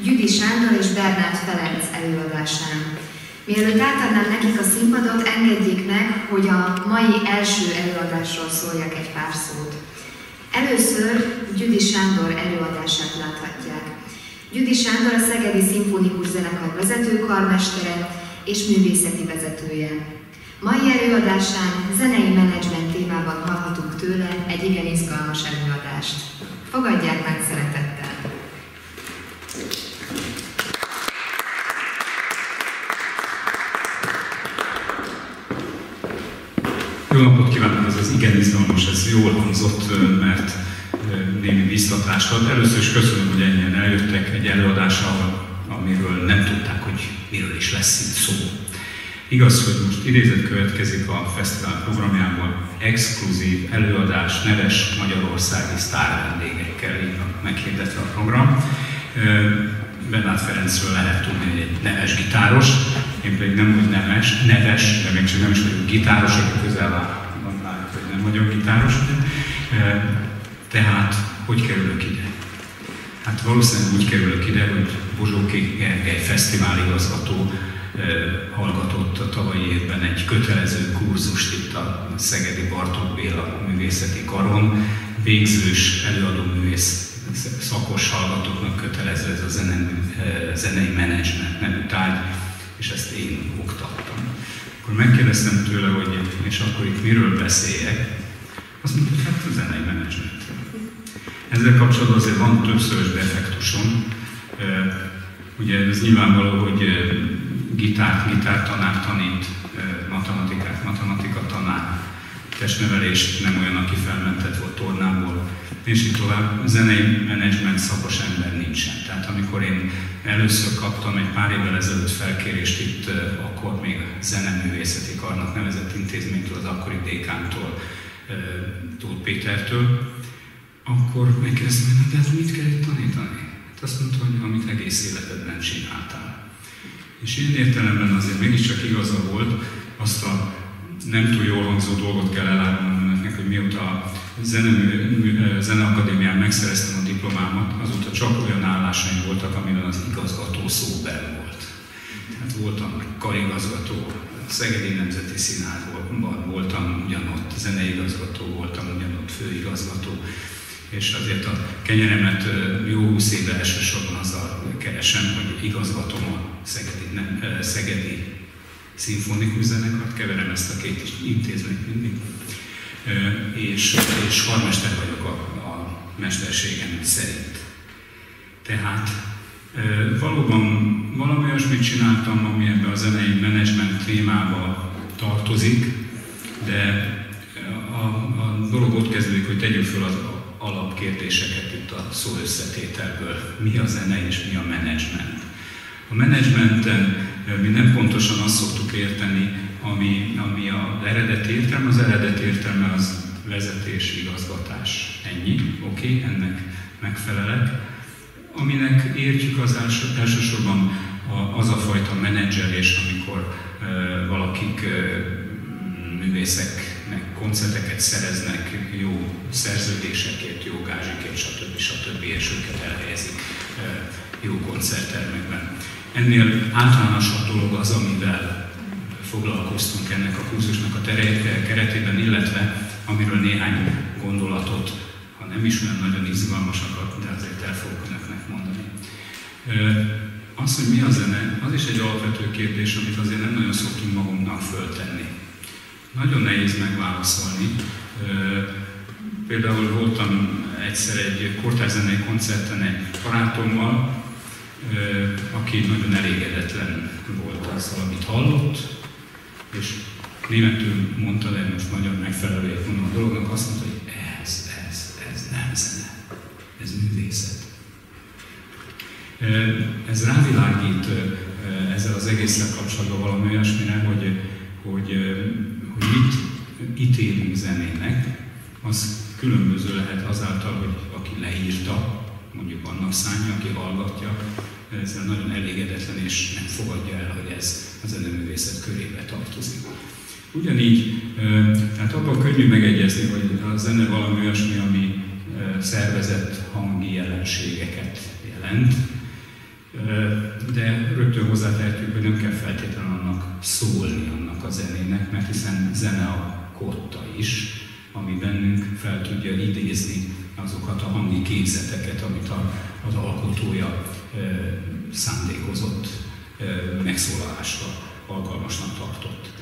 Gyüdi Sándor és Bernát Ferenc előadásán. Mielőtt átadnám nekik a színpadot, engedjék meg, hogy a mai első előadásról szóljak egy pár szót. Először Gyüdi Sándor előadását láthatják. Gyüdi Sándor a Szegedi Szimfonikus Zenekar vezetőkarmestere és művészeti vezetője. Mai előadásán zenei menedzsment témában hallhatunk tőle egy igen izgalmas előadást. Fogadják meg szeretettel! Jó napot kívánok! Ez az igen izgalmas, ez jól hangzott, mert némi biztatást ad. Először is köszönöm, hogy ennyien eljöttek egy előadással, amiről nem tudták, hogy miről is lesz itt szó. Igaz, hogy most idézet következik a fesztivál programjából, exkluzív előadás, neves magyarországi sztár vendégekkel meghirdetve a program. Bernát Ferencről lehet tudni, hogy egy neves gitáros, én pedig nem úgy neves, de még csak nem is vagyok gitáros, aki közel látjuk, hogy nem vagyok gitáros. Tehát, hogy kerülök ide? Hát valószínűleg úgy kerülök ide, hogy Bozsóki Gergely fesztiváligazgató hallgatott a tavalyi évben egy kötelező kurzust itt a Szegedi Bartók Béla Művészeti Karon. Végzős előadóművész szakos hallgatóknak kötelező ez a zenei menedzsment nevű tárgy, és ezt én oktattam. Akkor megkérdeztem tőle, hogy és akkor itt miről beszéljek? Azt mondta, hogy hát a zenei menedzsmentről. Ezzel kapcsolatban azért van többszörös defektusom. Ugye ez nyilvánvaló, hogy gitártanár tanít, matematika tanár, testnevelést nem olyan, aki felmentett volt tornából, és így tovább. Zenei menedzsment szakos ember nincsen. Tehát amikor én először kaptam egy pár évvel ezelőtt felkérést itt, akkor még Zeneművészeti Karnak nevezett intézménytől, az akkori dékántól, Tóth Pétertől, akkor megkérdeztem, hogy de hát mit kell itt tanítani? Hát azt mondta, hogy amit egész életedben csináltál. És ilyen értelemben azért mégiscsak igaza volt, azt a nem túl jól hangzó dolgot kell elárulnom önöknek, hogy mióta a Zeneakadémián megszereztem a diplomámat, azóta csak olyan állásaim voltak, amiben az igazgató szóben volt. Tehát voltam karigazgató, Szegedi Nemzeti Színházban voltam ugyanott, zeneigazgató voltam ugyanott, főigazgató, és azért a kenyeremet jó 20 éve elsősorban azzal keresem, hogy igazgatom a Szegedi Szimfonikus Zenekart, keverem ezt a két intézményt mindig, és karmester vagyok a mesterségem szerint. Tehát valóban valami olyasmit csináltam, ami ebbe a zenei menedzsment témába tartozik, de a dolog ott kezdődik, hogy tegyük föl az alapkérdéseket itt a szó összetételből. Mi a zene és mi a menedzsment? A menedzsmenten mi nem pontosan azt szoktuk érteni, ami az eredeti értelme. Az eredeti értelme az vezetés, igazgatás. Ennyi, oké, ennek megfelelek. Aminek értjük az elsősorban az a fajta menedzselés, amikor valakik művészeknek koncerteket szereznek, jó szerződésekért, jó gázsikért, stb. És őket elhelyezik jó koncerttermekben. Ennél általánosabb dolog az, amivel foglalkoztunk ennek a kurzusnak a keretében, illetve amiről néhány gondolatot, ha nem is olyan nagyon izgalmasakat, de azért el fogok önöknek mondani. Az, hogy mi a zene, az is egy alapvető kérdés, amit azért nem nagyon szoktunk magunknak föltenni. Nagyon nehéz megválaszolni. Például voltam egyszer egy kortárszenei koncerten egy barátommal, aki nagyon elégedetlen volt azzal, amit hallott, és németül mondta, de most magyar megfelelőjét mondom a dolognak, azt mondta, hogy ez nem zene, ez művészet. Ez rávilágít ezzel az egésszel kapcsolatban valami olyasmire, hogy mit ítélünk zenének, az különböző lehet azáltal, hogy aki leírta, mondjuk annak szánja, aki hallgatja, ezzel nagyon elégedetlen és nem fogadja el, hogy ez a zeneművészet körébe tartozik. Ugyanígy, tehát abban könnyű megegyezni, hogy a zene valami olyasmi, ami szervezett hangi jelenségeket jelent. rögtön hozzátehetjük, hogy nem kell feltétlenül annak szólni, annak a zenének, mert hiszen zene a kotta is, ami bennünk fel tudja idézni azokat a hangi képzeteket, amit az alkotója szándékozott megszólalásra alkalmasnak tartott.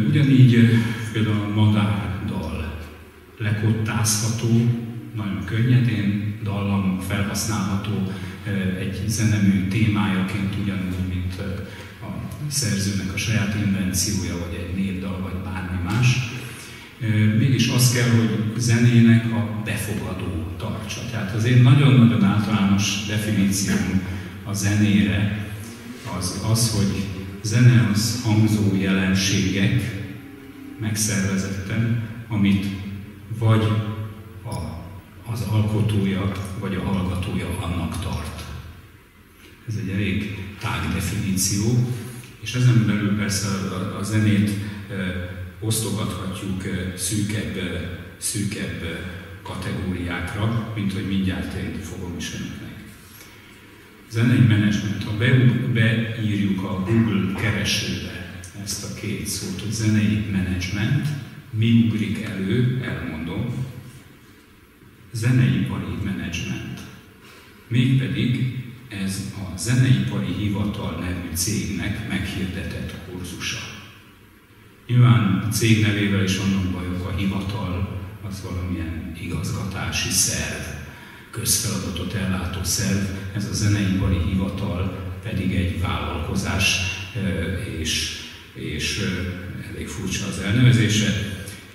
Ugyanígy például a madárdal lekottázható, nagyon könnyedén, dallam felhasználható egy zenemű témájaként, ugyanúgy, mint a szerzőnek a saját invenciója, vagy egy népdal, vagy bármi más. Mégis az kell, hogy zenének a befogadó tartsa. Tehát az én nagyon-nagyon általános definícióm a zenére az, hogy zene az hangzó jelenségek megszervezetten, amit vagy az alkotója, vagy a hallgatója annak tart. Ez egy elég tág definíció, és ezen belül persze a zenét osztogathatjuk szűkebb kategóriákra, mint hogy mindjárt én fogom is önöknek. Zenei menedzsment. Ha beírjuk a Google keresőbe ezt a két szót, hogy zenei menedzsment, mi ugrik elő, elmondom, zeneipari menedzsment. Mégpedig ez a Zeneipari Hivatal nevű cégnek meghirdetett kurzusa. Nyilván a cég nevével is vannak bajok, a hivatal az valamilyen igazgatási szerv, közfeladatot ellátó szerv, ez a Zeneipari Hivatal pedig egy vállalkozás, és elég furcsa az elnevezése.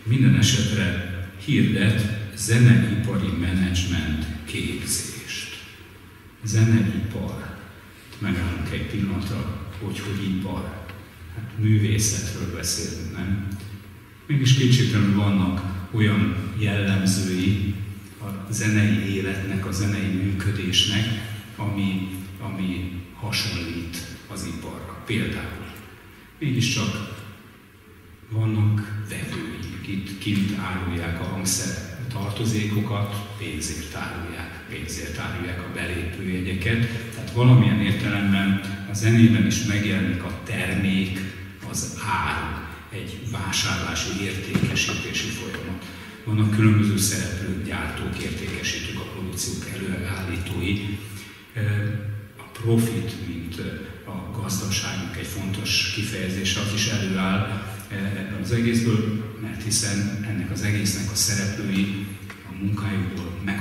Minden esetre hirdet zeneipari menedzsment képzést. Zeneipar. Megállunk egy pillanatra, hogy ipar. Hát művészetről beszélünk, nem? Mégis kétségtelenül vannak olyan jellemzői a zenei életnek, a zenei működésnek, ami hasonlít az iparra. Például mégiscsak vannak vevőik, itt kint árulják a hangszer tartozékokat, pénzért árulják a belépőjegyeket. Tehát valamilyen értelemben a zenében is megjelenik a termék, az áru, egy vásárlási, értékesítési folyamat. Vannak különböző szereplők, gyártók, értékesítők, a produkciók előállítói. A profit, mint a gazdaságnak egy fontos kifejezése, az is előáll ebben az egészből, mert hiszen ennek az egésznek a szereplői a munkájukból meg